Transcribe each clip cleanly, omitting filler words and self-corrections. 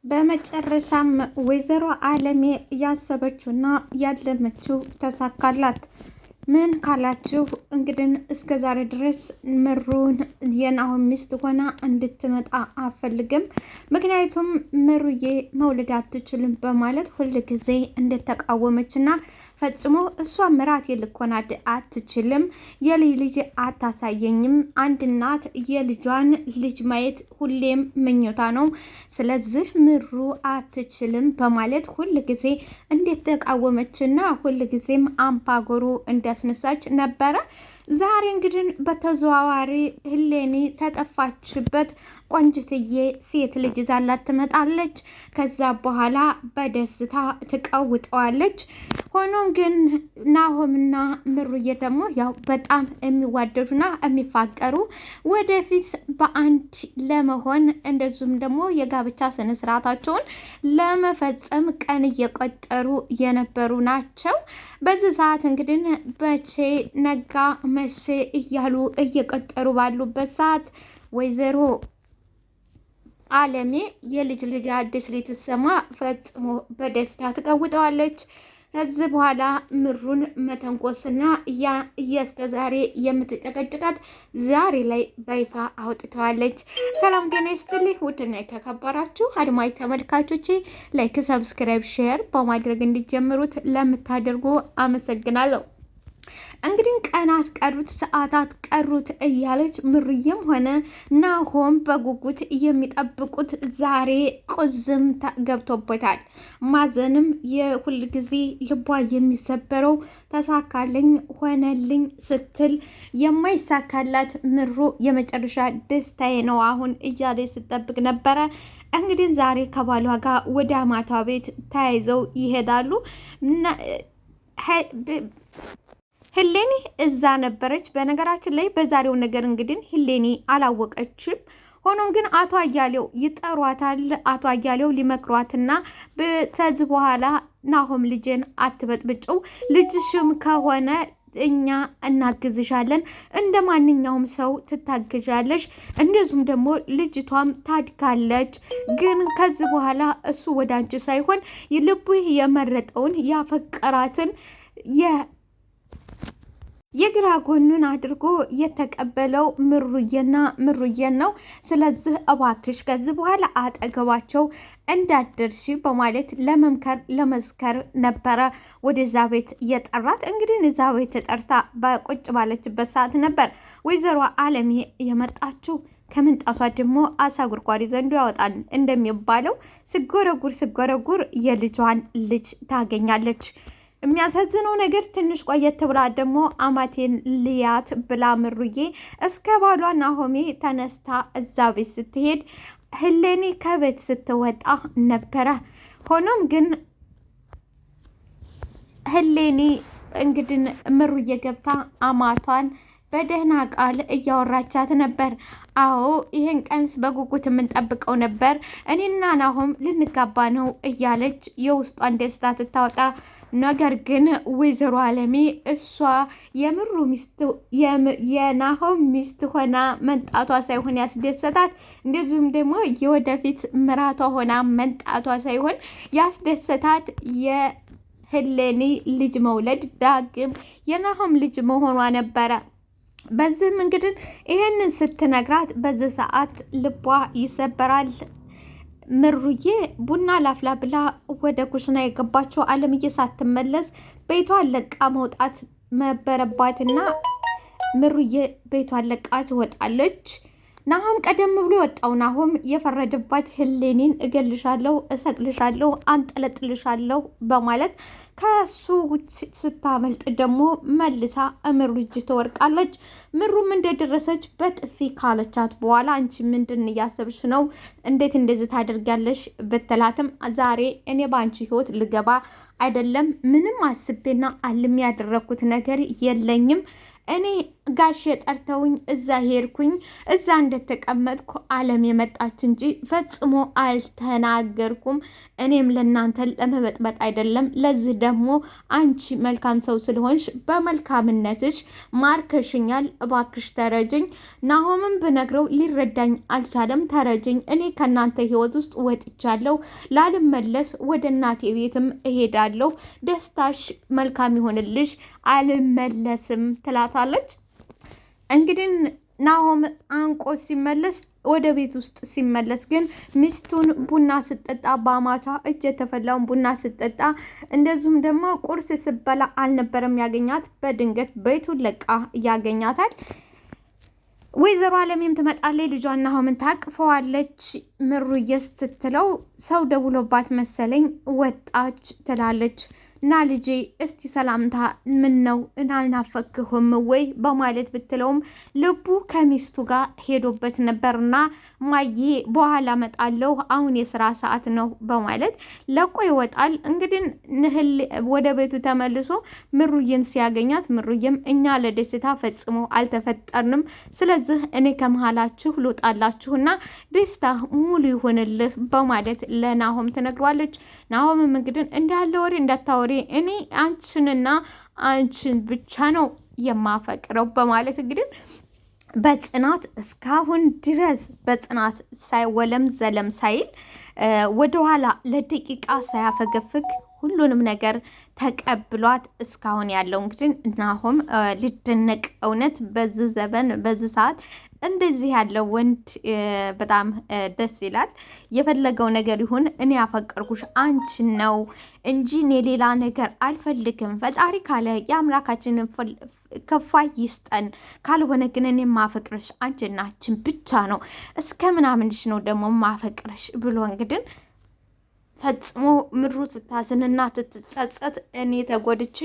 በመጨረሻም ወይዘሮ አለሜ ያሰበችውና ያለመችው ተሳካላት። ምን ካላችሁ እንግዲህ እስከ ዛሬ ድረስ ምሩን የናሆም ሚስት ሆና እንድትመጣ አፈልግም። ምክንያቱም ምሩዬ መውለድ አትችልም በማለት ሁል ጊዜ እንደተቃወመችና ፈጽሞ እሷ ምራት ልኮን አትችልም፣ የልጅ ልጅ አታሳየኝም። አንድ እናት የልጇን ልጅ ማየት ሁሌም ምኞታ ነው። ስለዚህ ምሩ አትችልም በማለት ሁል ጊዜ እንደተቃወመችና ሁል ጊዜም አምባገሩ እንዲያስነሳች ነበረ። ዛሬ እንግዲህ በተዘዋዋሪ ህሌኒ ተጠፋችበት ቆንጅትዬ ሴት ልጅ ይዛላት ትመጣለች። ከዛ በኋላ በደስታ ትቀውጠዋለች። ሆኖም ግን ናሆምና ምሩዬ ደግሞ ያው በጣም የሚዋደዱና የሚፋቀሩ ወደፊት በአንድ ለመሆን እንደዚሁም ደግሞ የጋብቻ ስነስርዓታቸውን ለመፈጸም ቀን እየቆጠሩ የነበሩ ናቸው። በዚህ ሰዓት እንግዲህ በቼ ነጋ መቼ እያሉ እየቆጠሩ ባሉበት ሰዓት ወይዘሮ አለሜ የልጅ ልጅ አዲስ ልትሰማ ፈጽሞ በደስታ ትቀውጠዋለች። ከዚህ በኋላ ምሩን መተንኮስና ያ እየስተዛሬ የምትጨቀጭቃት ዛሬ ላይ በይፋ አውጥተዋለች። ሰላም ጤና ይስጥልኝ ውድና የተከበራችሁ አድማጭ ተመልካቾቼ ላይክ፣ ሰብስክራይብ፣ ሼር በማድረግ እንዲጀምሩት ለምታደርጉ አመሰግናለሁ። እንግዲህ ቀናት ቀሩት፣ ሰዓታት ቀሩት እያለች ምሩዬም ሆነ ናሆም በጉጉት የሚጠብቁት ዛሬ ቁዝም ገብቶበታል። ማዘንም የሁል ጊዜ ልቧ የሚሰበረው ተሳካልኝ ሆነልኝ ስትል የማይሳካላት ምሩ የመጨረሻ ደስታዬ ነው አሁን እያለች ስጠብቅ ነበረ። እንግዲህ ዛሬ ከባሏ ጋር ወደ አማቷ ቤት ተያይዘው ይሄዳሉ። ህሌኒ እዛ ነበረች። በነገራችን ላይ በዛሬው ነገር እንግዲህ ህሌኒ አላወቀችም። ሆኖም ግን አቶ አያሌው ይጠሯታል። አቶ አያሌው ሊመክሯትና ከዚህ በኋላ ናሆም ልጅን አትበጥብጭው፣ ልጅሽም ከሆነ እኛ እናግዝሻለን፣ እንደ ማንኛውም ሰው ትታግዣለሽ፣ እንደዚሁም ደግሞ ልጅቷም ታድጋለች። ግን ከዚህ በኋላ እሱ ወደ አንቺ ሳይሆን ልቡ የመረጠውን ያፈቀራትን የግራ ጎኑን አድርጎ የተቀበለው ምሩዬን ነው። ስለዚህ እባክሽ ከዚህ በኋላ አጠገባቸው እንዳደርሺ በማለት ለመምከር ለመዝከር ነበረ ወደዛ ቤት የጠራት። እንግዲህ እዛ ቤት ተጠርታ በቁጭ ባለችበት ሰዓት ነበር ወይዘሮ አለሜ የመጣችው። ከምንጣቷ ደግሞ አሳ ጉርጓሪ ዘንዶ ያወጣል እንደሚባለው ስጎረጉር የልጇን ልጅ ታገኛለች። የሚያሳዝነው ነገር ትንሽ ቆየት ብላ ደግሞ አማቴን ልያት ብላ ምሩዬ እስከ ባሏ ናሆሜ ተነስታ እዛ ቤት ስትሄድ ህሌኒ ከቤት ስትወጣ ነበረ። ሆኖም ግን ህሌኒ እንግዲህ ምሩዬ ገብታ አማቷን በደህና ቃል እያወራቻት ነበር። አዎ ይሄን ቀንስ በጉጉት የምንጠብቀው ነበር፣ እኔና ናሆም ልንጋባ ነው እያለች የውስጧን ደስታ ትታወጣ። ነገር ግን ወይዘሮ አለሜ እሷ የምሩ ሚስት የናሆም ሚስት ሆና መንጣቷ ሳይሆን ያስደሰታት፣ እንደዚሁም ደግሞ የወደፊት ምራቷ ሆና መንጣቷ ሳይሆን ያስደሰታት የህሌኒ ልጅ መውለድ ዳግም የናሆም ልጅ መሆኗ ነበረ። በዚህም እንግዲህ ይሄንን ስትነግራት በዚህ ሰዓት ልቧ ይሰበራል። ምሩዬ ቡና ላፍላ ብላ ወደ ኩሽና የገባቸው አለምዬ ሳትመለስ ቤቷን ለቃ መውጣት ነበረባትና ምሩዬ ቤቷን ለቃ ትወጣለች። ናሆም ቀደም ብሎ የወጣው ናሆም የፈረደባት ህሌኒን እገልሻለሁ፣ እሰቅልሻለሁ፣ አንጠለጥልሻለሁ በማለት ከሱ ውጭ ስታመልጥ ደግሞ መልሳ ምሩ እጅ ትወርቃለች። ምሩም እንደደረሰች በጥፊ ካለቻት በኋላ አንቺ ምንድን እያሰብሽ ነው? እንዴት እንደዚህ ታደርጊያለሽ? ብትላትም ዛሬ እኔ በአንቺ ህይወት ልገባ አይደለም፣ ምንም አስቤና አልሜ ያደረግኩት ነገር የለኝም። እኔ ጋሼ ጠርተውኝ እዛ ሄድኩኝ። እዛ እንደተቀመጥኩ አለም የመጣች እንጂ ፈጽሞ አልተናገርኩም። እኔም ለእናንተ ለመበጥበጥ አይደለም። ለዚህ ደግሞ አንቺ መልካም ሰው ስለሆንሽ በመልካምነትሽ ማርከሽኛል። እባክሽ ተረጅኝ። ናሆምን ብነግረው ሊረዳኝ አልቻለም። ተረጅኝ። እኔ ከእናንተ ህይወት ውስጥ ወጥቻለሁ። ላልመለስ ወደ እናቴ ቤትም እሄዳለሁ። ደስታሽ መልካም ይሆንልሽ። አልመለስም ትላታለች። እንግዲህ ናሆም አንቆ ሲመለስ ወደ ቤት ውስጥ ሲመለስ ግን ሚስቱን ቡና ስጠጣ በአማቷ እጅ የተፈላውን ቡና ስጠጣ እንደዚሁም ደግሞ ቁርስ ስበላ አልነበረም ያገኛት። በድንገት ቤቱን ለቃ ያገኛታል። ወይዘሮ አለሜም ትመጣለች። ልጇን ናሆምን ታቅፈዋለች። ምሩዬ ስትትለው ሰው ደውሎባት መሰለኝ ወጣች ትላለች። ና ልጄ እስቲ ሰላምታ ምን ነው እናልናፈክሁም ወይ በማለት ብትለውም ልቡ ከሚስቱ ጋር ሄዶበት ነበርና ማዬ በኋላ መጣለሁ አሁን የስራ ሰዓት ነው በማለት ለቆ ይወጣል። እንግዲህ ንህል ወደ ቤቱ ተመልሶ ምሩዬን ሲያገኛት ምሩዬም እኛ ለደስታ ፈጽሞ አልተፈጠርንም፣ ስለዚህ እኔ ከመሃላችሁ ልውጣላችሁና ደስታ ሙሉ ይሆንልህ በማለት ለናሆም ትነግሯለች። ናሆምም እንግዲህ እንዳለ ወሬ እንዳታወሪ እኔ አንቺንና አንቺን ብቻ ነው የማፈቅረው በማለት እንግዲህ በጽናት እስካሁን ድረስ በጽናት ሳይወለም ዘለም ሳይል ወደኋላ ለደቂቃ ሳያፈገፍግ ሁሉንም ነገር ተቀብሏት እስካሁን ያለው እንግዲህ ናሆም ሊደነቅ እውነት በዚህ ዘመን በዚህ ሰዓት እንደዚህ ያለው ወንድ በጣም ደስ ይላል። የፈለገው ነገር ይሁን እኔ ያፈቀርኩሽ አንቺን ነው እንጂ እኔ ሌላ ነገር አልፈልግም። ፈጣሪ ካለ የአምላካችንን ከፋይ ይስጠን፣ ካልሆነ ግን እኔ ማፈቅረሽ አንቺና አንቺን ብቻ ነው። እስከ ምናምንሽ ነው ደግሞ ማፈቅረሽ ብሎ እንግዲህ ፈጽሞ ምሩ ትታዝንና ትትጸጸት እኔ ተጎድቼ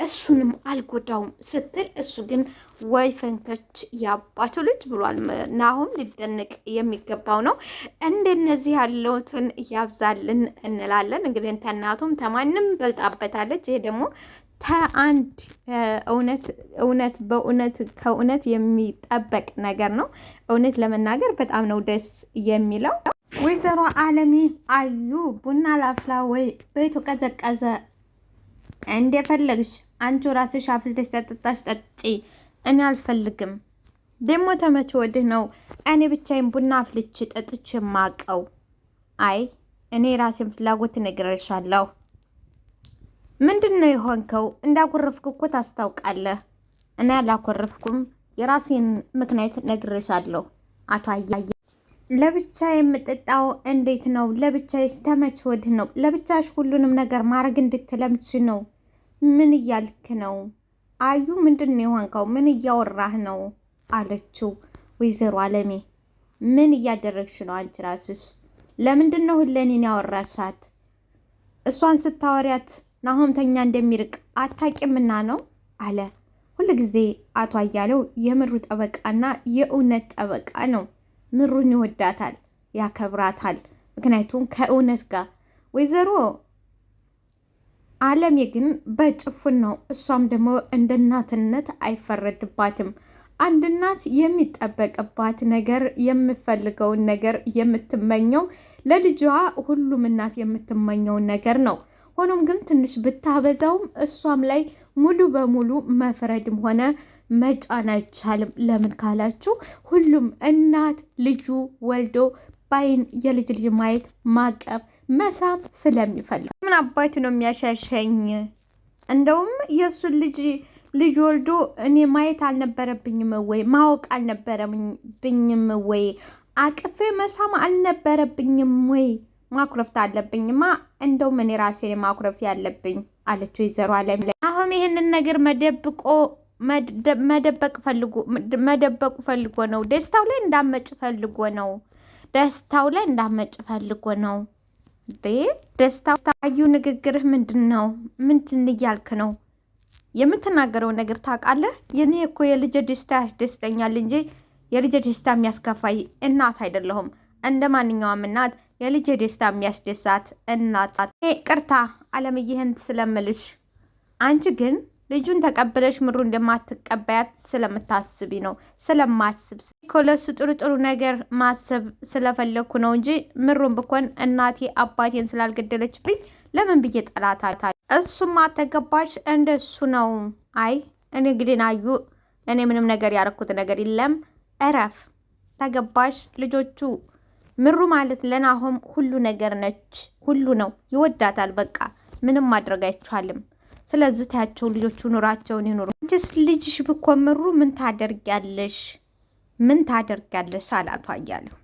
እሱንም አልጎዳውም ስትል እሱ ግን ወይ ፈንከች ያባቱ ልጅ ብሏል። ናሆም ሊደነቅ የሚገባው ነው። እንደነዚህ ያለውትን ያብዛልን እንላለን። እንግዲህ ተናቱም ተማንም በልጣበታለች። ይሄ ደግሞ ከአንድ እውነት በእውነት ከእውነት የሚጠበቅ ነገር ነው። እውነት ለመናገር በጣም ነው ደስ የሚለው። ወይዘሮ አለሜ አዩ ቡና ላፍላ ወይ ቤቱ ቀዘቀዘ፣ እንደፈለግሽ አንቺ ራስሽ አፍልተሽ ጠጥታሽ ጠጪ፣ እኔ አልፈልግም። ደግሞ ተመቼ ወድህ ነው እኔ ብቻዬን ቡና አፍልቼ ጠጥቼ ማቀው? አይ እኔ ራሴን ፍላጎት እነግርሻለሁ። ምንድን ነው የሆንከው? እንዳኮረፍክ እኮ ታስታውቃለህ። እኔ አላኮረፍኩም፣ የራሴን ምክንያት እነግርሻለሁ። አቶ አያየ ለብቻ የምጠጣው እንዴት ነው? ለብቻዬ ስተመች ወድህ ነው? ለብቻሽ ሁሉንም ነገር ማድረግ እንድትለምች ነው? ምን እያልክ ነው? አዩ ምንድን ነው የሆንከው? ምን እያወራህ ነው አለችው። ወይዘሮ አለሜ ምን እያደረግሽ ነው አንቺ ራስሽ? ለምንድን ነው ሁለኔን ያወራሻት? እሷን ስታወሪያት ናሆምተኛ እንደሚርቅ አታቂምና ነው አለ። ሁልጊዜ አቶ አያሌው የምሩ ጠበቃና የእውነት ጠበቃ ነው። ምሩን ይወዳታል፣ ያከብራታል። ምክንያቱም ከእውነት ጋር ወይዘሮ አለሜ ግን በጭፉን ነው። እሷም ደግሞ እንደ እናትነት አይፈረድባትም። አንድ እናት የሚጠበቅባት ነገር የምፈልገውን ነገር የምትመኘው ለልጇ ሁሉም እናት የምትመኘውን ነገር ነው። ሆኖም ግን ትንሽ ብታበዛውም እሷም ላይ ሙሉ በሙሉ መፍረድም ሆነ መጫን አይቻልም። ለምን ካላችሁ ሁሉም እናት ልጁ ወልዶ ባይን የልጅ ልጅ ማየት ማቀፍ መሳም ስለሚፈልግ ምን አባቱ ነው የሚያሻሸኝ? እንደውም የእሱን ልጅ ወልዶ እኔ ማየት አልነበረብኝም ወይ? ማወቅ አልነበረብኝም ወይ? አቅፌ መሳም አልነበረብኝም ወይ? ማኩረፍት አለብኝማ። እንደውም እኔ ራሴ ማኩረፍ ያለብኝ አለች ወይዘሮ አለም ላይ። አሁን ይህንን ነገር መደበቁ ፈልጎ ነው። ደስታው ላይ እንዳመጭ ፈልጎ ነው። ደስታው አዩ ንግግርህ ምንድን ነው? ምንድን እያልክ ነው? የምትናገረው ነገር ታውቃለህ? የኔ እኮ የልጅ ደስታ ያስደስተኛል እንጂ የልጅ ደስታ የሚያስከፋይ እናት አይደለሁም። እንደ ማንኛውም እናት የልጅ ደስታ የሚያስደሳት እናት። ቅርታ አለምዬህን ስለምልሽ፣ አንቺ ግን ልጁን ተቀበለሽ ምሩ እንደማትቀበያት ስለምታስቢ ነው። ስለማስብ ለሱ ጥሩ ነገር ማሰብ ስለፈለኩ ነው እንጂ ምሩን ብኮን እናቴ አባቴን ስላልገደለችብኝ ለምን ብዬ ጠላታታል። እሱማ ተገባሽ እንደሱ ነው። አይ እኔ እንግዲህ ናዩ እኔ ምንም ነገር ያረኩት ነገር የለም። እረፍ ተገባሽ። ልጆቹ ምሩ ማለት ለናሆም ሁሉ ነገር ነች። ሁሉ ነው። ይወዳታል። በቃ ምንም ማድረግ አይቻልም። ስለዚህ ታያቸው ልጆቹ ኑራቸውን ይኑሩ። አንቺስ ልጅሽ ብኮን ምሩ ምን ታደርጊያለሽ? ምን ታደርጊያለሽ አላቷ እያለሁ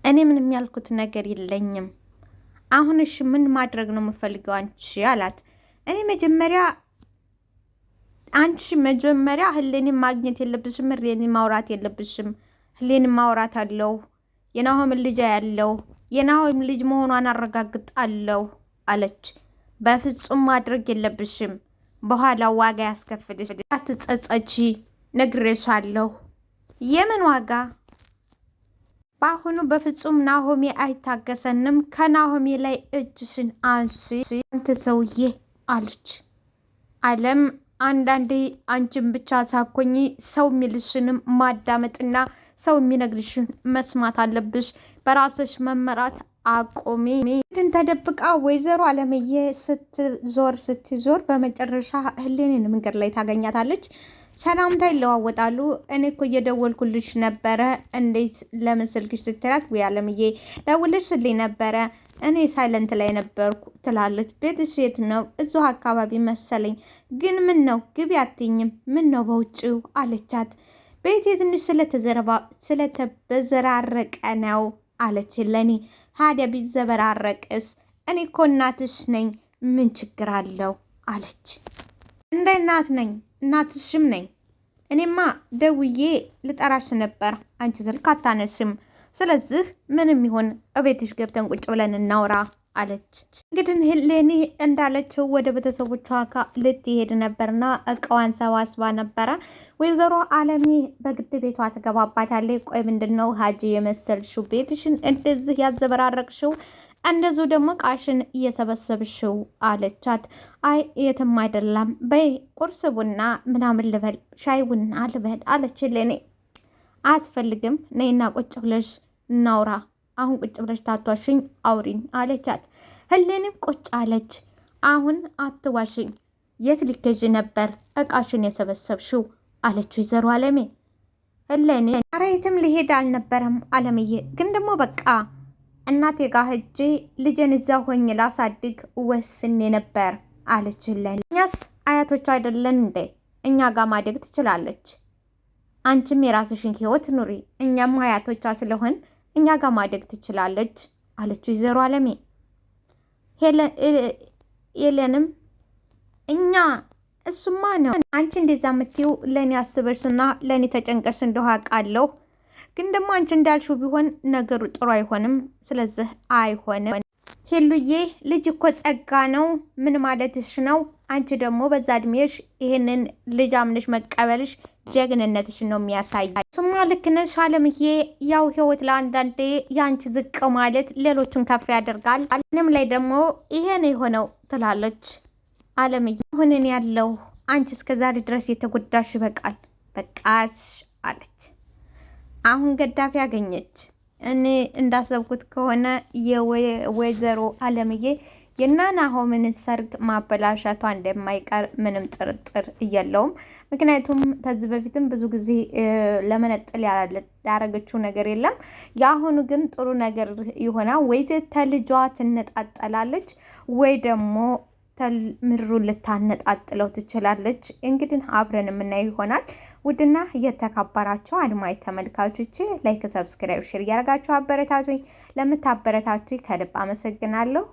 እኔ ምንም ያልኩት ነገር የለኝም። አሁን እሺ ምን ማድረግ ነው የምፈልገው አንቺ አላት። እኔ መጀመሪያ ህሌኒ ማግኘት የለብሽም፣ ህሌኒ ማውራት የለብሽም። ህሌኒ ማውራት አለው። የናሆምን ልጅ ያለው የናሆም ልጅ መሆኗን አረጋግጣለሁ አለች። በፍጹም ማድረግ የለብሽም፣ በኋላ ዋጋ ያስከፍልሽ። አትጸጸቺ፣ ነግሬሻለሁ። የምን ዋጋ? በአሁኑ በፍጹም ናሆሜ አይታገሰንም። ከናሆሜ ላይ እጅሽን አንሺ አንተ ሰውዬ አለች። አለም አንዳንዴ አንቺን ብቻ ሳኮኝ ሰው የሚልሽንም ማዳመጥና ሰው የሚነግርሽን መስማት አለብሽ። በራስሽ መመራት አቆሚ። ድን ተደብቃ ወይዘሮ አለምዬ ስትዞር በመጨረሻ ህሌንን መንገድ ላይ ታገኛታለች። ሰላምታ ይለዋወጣሉ። እኔ እኮ እየደወልኩልሽ ነበረ፣ እንዴት ለምን ስልክሽ ስትላት፣ ወይ አለምዬ ደውልሽልኝ ነበረ፣ እኔ ሳይለንት ላይ ነበርኩ ትላለች። ቤትሽ የት ነው? እዚሁ አካባቢ መሰለኝ። ግን ምን ነው ግቢ አትይኝም? ምን ነው በውጭው አለቻት። ቤቴ ትንሽ ስለተበዘራረቀ ነው አለች። ለኔ ታዲያ ቢዘበራረቅስ? እኔ እኮ እናትሽ ነኝ፣ ምን ችግር አለው አለች። እንደ እናት ነኝ እናትሽም ነኝ። እኔማ ደውዬ ልጠራሽ ነበር፣ አንቺ ስልክ አታነሽም። ስለዚህ ምንም ይሁን እቤትሽ ገብተን ቁጭ ብለን እናውራ አለች። እንግዲህ ሄሌኒ እንዳለችው ወደ ቤተሰቦቿ ጋር ልትሄድ ነበርና እቃዋን ሰባስባ ነበረ። ወይዘሮ አለሚ በግድ ቤቷ ትገባባታለች። ቆይ ምንድን ነው ሀጂ የመሰልሽው ቤትሽን እንደዚህ ያዘበራረቅሽው? እንደዚሁ ደግሞ ቃሽን እየሰበሰብሽው አለቻት። አይ የትም አይደለም፣ በይ ቁርስ ቡና ምናምን ልበል፣ ሻይ ቡና ልበል አለች። ሄሌኒ አያስፈልግም፣ ነይና ቁጭ ብለሽ እናውራ፣ አሁን ቁጭ ብለሽ ታቷሽኝ አውሪኝ አለቻት። ሄሌኒም ቁጭ አለች። አሁን አትዋሽኝ፣ የት ልከዥ ነበር እቃሽን የሰበሰብሽው አለች ወይዘሮ አለሜ። ሄሌኒ ኧረ የትም ልሄድ አልነበረም አለምዬ፣ ግን ደግሞ በቃ እናቴ ጋር ሄጄ ልጄን እዛ ሆኜ ላሳድግ ወስኔ ነበር አለች ሄሌኒ። እኛስ አያቶች አይደለን እንዴ? እኛ ጋር ማደግ ትችላለች። አንቺም የራስሽን ህይወት ኑሪ፣ እኛም አያቶቿ ስለሆን እኛ ጋር ማደግ ትችላለች አለች ወይዘሮ አለሜ። ሄለንም እኛ እሱማ ነው አንቺ እንደዛ የምትይው ለእኔ አስበሽና ለእኔ ተጨንቀሽ እንደው አውቃለሁ፣ ግን ደግሞ አንቺ እንዳልሽው ቢሆን ነገሩ ጥሩ አይሆንም። ስለዚህ አይሆንም ሄሉዬ፣ ልጅ እኮ ጸጋ ነው። ምን ማለትሽ ነው? አንቺ ደግሞ በዛ እድሜሽ ይሄንን ልጅ አምነሽ መቀበልሽ ጀግንነትሽን ነው የሚያሳይ። ስማ ልክ ነሽ አለምዬ። ያው ህይወት ለአንዳንዴ የአንቺ ዝቅ ማለት ሌሎቹን ከፍ ያደርጋል። ምንም ላይ ደግሞ ይሄ ነው የሆነው ትላለች አለምዬ። አሁንን ያለው አንቺ እስከ ዛሬ ድረስ የተጎዳሽ ይበቃል፣ በቃሽ አለች። አሁን ገዳፊ ያገኘች። እኔ እንዳሰብኩት ከሆነ የወይዘሮ አለምዬ የናሆምን ሰርግ ማበላሸቷ እንደማይቀር ምንም ጥርጥር የለውም። ምክንያቱም ከዚህ በፊትም ብዙ ጊዜ ለመነጠል ያደረገችው ነገር የለም። የአሁኑ ግን ጥሩ ነገር ይሆናል። ወይ ተልጇ ትነጣጠላለች ወይ ደግሞ ምሩ ልታነጣጥለው ትችላለች። እንግዲህ አብረን የምናየው ይሆናል። ውድና እየተከበራችሁ አድማጭ ተመልካቾቼ ላይክ፣ ሰብስክራይብ፣ ሼር እያደረጋችሁ አበረታቱኝ። ለምታበረታቱኝ ከልብ አመሰግናለሁ።